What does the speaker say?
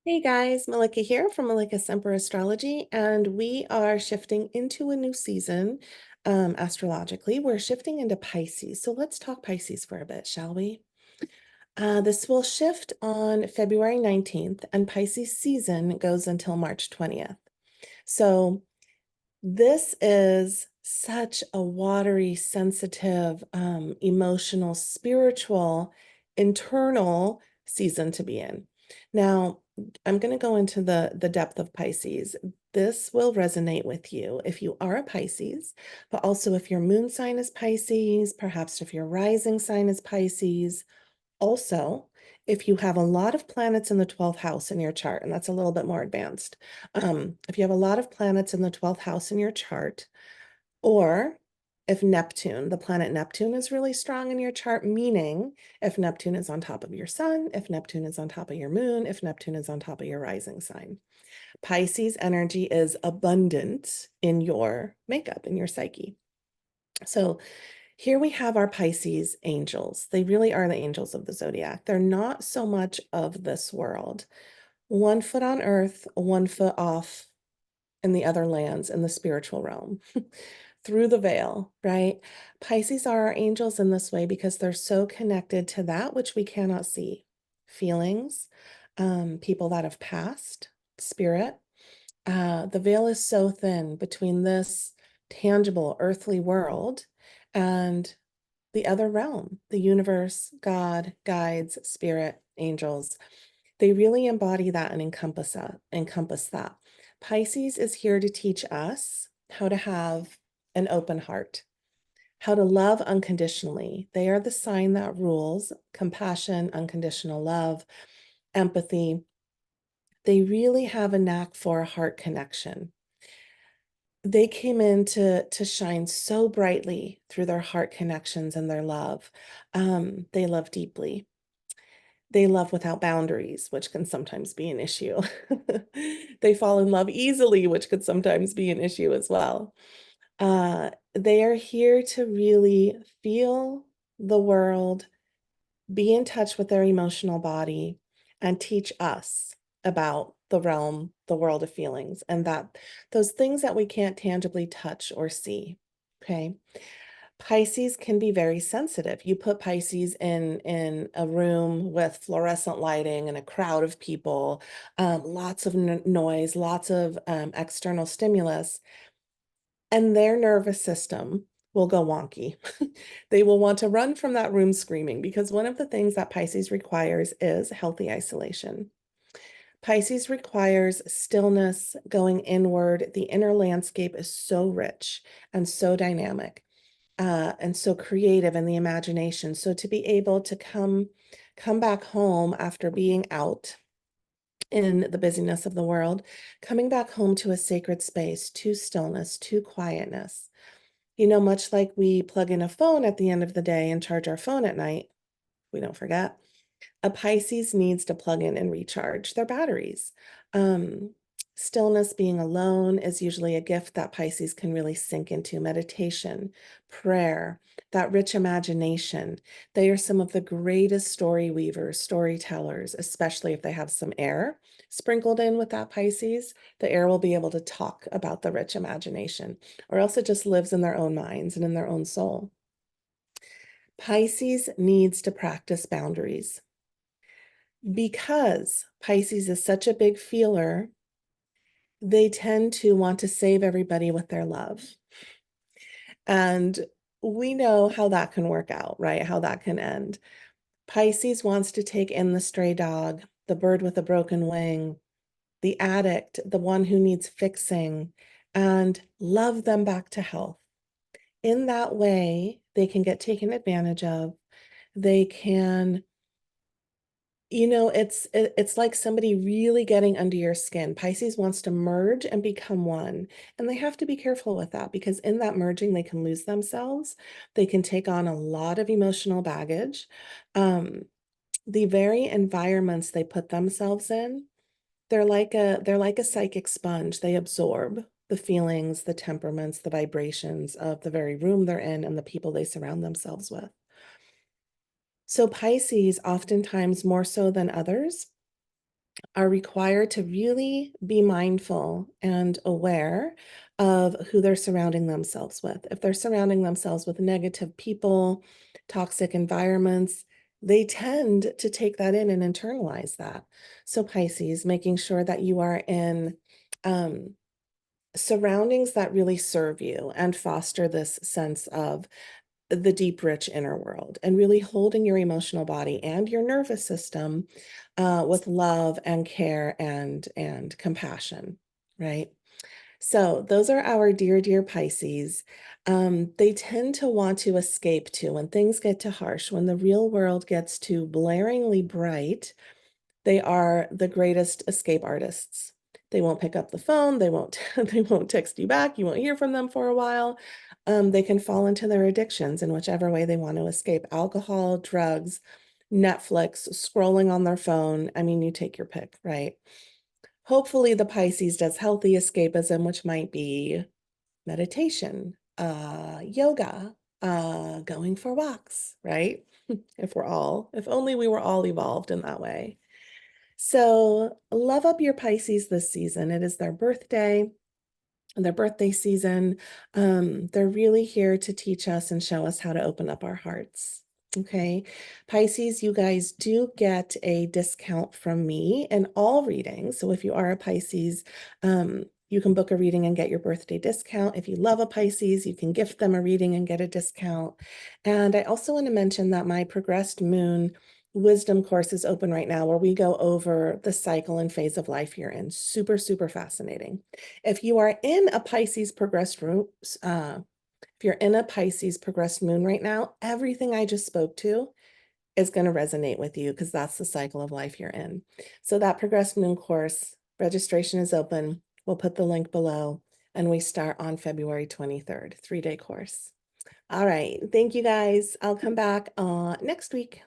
Hey guys, Malika here from Malika Semper Astrology, and we are shifting into a new season astrologically. We're shifting into Pisces. So let's talk Pisces for a bit, shall we? This will shift on February 19th, and Pisces season goes until March 20th. So this is such a watery, sensitive, emotional, spiritual, internal season to be in. Now, I'm going to go into the depth of Pisces. This will resonate with you if you are a Pisces, but also if your moon sign is Pisces, perhaps if your rising sign is Pisces. Also, if you have a lot of planets in the 12th house in your chart, and that's a little bit more advanced, if you have a lot of planets in the 12th house in your chart, or if Neptune, the planet Neptune is really strong in your chart, meaning if Neptune is on top of your sun, if Neptune is on top of your moon, if Neptune is on top of your rising sign. Pisces energy is abundant in your makeup, in your psyche. So here we have our Pisces angels. They really are the angels of the zodiac. They're not so much of this world. One foot on earth, one foot off in the other lands in the spiritual realm. Through the veil, right? Pisces are our angels in this way because they're so connected to that which we cannot see. Feelings, people that have passed, spirit. The veil is so thin between this tangible earthly world and the other realm, the universe, God, guides, spirit, angels. They really embody that and encompass that. Pisces is here to teach us how to have an open heart, how to love unconditionally. They are the sign that rules compassion, unconditional love, empathy. They really have a knack for a heart connection. They came in to shine so brightly through their heart connections and their love. They love deeply. They love without boundaries, which can sometimes be an issue. They fall in love easily, which could sometimes be an issue as well. They are here to really feel the world, be in touch with their emotional body, and teach us about the realm, the world of feelings, and that those things that we can't tangibly touch or see. Okay. Pisces can be very sensitive. You put Pisces in a room with fluorescent lighting and a crowd of people, lots of noise, lots of external stimulus, and their nervous system will go wonky. They will want to run from that room screaming because one of the things that Pisces requires is healthy isolation. Pisces requires stillness, going inward. The inner landscape is so rich and so dynamic and so creative in the imagination. So to be able to come back home after being out in the busyness of the world, coming back home to a sacred space, to stillness, to quietness. You know, much like we plug in a phone at the end of the day and charge our phone at night, we don't forget. A Pisces needs to plug in and recharge their batteries. Um, Stillness, being alone, is usually a gift that Pisces can really sink into. Meditation, prayer, that rich imagination. They are some of the greatest story weavers, storytellers, especially if they have some air sprinkled in with that Pisces. The air will be able to talk about the rich imagination, or else it just lives in their own minds and in their own soul. Pisces needs to practice boundaries. Because Pisces is such a big feeler, they tend to want to save everybody with their love. And we know how that can work out, right? How that can end. Pisces wants to take in the stray dog, the bird with a broken wing, the addict, the one who needs fixing, and love them back to health. In that way, they can get taken advantage of. They can, it's like somebody really getting under your skin. Pisces wants to merge and become one, and they have to be careful with that because in that merging they can lose themselves. They can take on a lot of emotional baggage. The very environments they put themselves in, they're like a psychic sponge. They absorb the feelings, the temperaments, the vibrations of the very room they're in and the people they surround themselves with. So Pisces, oftentimes more so than others, are required to really be mindful and aware of who they're surrounding themselves with. If they're surrounding themselves with negative people, toxic environments, they tend to take that in and internalize that. So, Pisces, making sure that you are in um, surroundings that really serve you and foster this sense of the deep, rich inner world, and really holding your emotional body and your nervous system with love and care and compassion, right? So those are our dear, dear Pisces. They tend to want to escape too when things get too harsh, when the real world gets too blaringly bright. They are the greatest escape artists. They won't pick up the phone, they won't they won't text you back, you won't hear from them for a while. They can fall into their addictions in whichever way they want to escape: alcohol, drugs, Netflix, scrolling on their phone. I mean, you take your pick, right? Hopefully, the Pisces does healthy escapism, which might be meditation, yoga, going for walks, right? If only we were all evolved in that way. So love up your Pisces this season. It is their birthday season. They're really here to teach us and show us how to open up our hearts. Okay. Pisces, you guys do get a discount from me in all readings. So if you are a Pisces, you can book a reading and get your birthday discount. If you love a Pisces, you can gift them a reading and get a discount. And I also want to mention that my progressed moon wisdom course is open right now, where we go over the cycle and phase of life you're in. Super, super fascinating. If you are in a Pisces progressed if you're in a Pisces progressed moon right now, everything I just spoke to is going to resonate with you, because that's the cycle of life you're in. So that progressed moon course registration is open. We'll put the link below, and we start on February 23rd, 3-day course. All right. Thank you guys. I'll come back next week.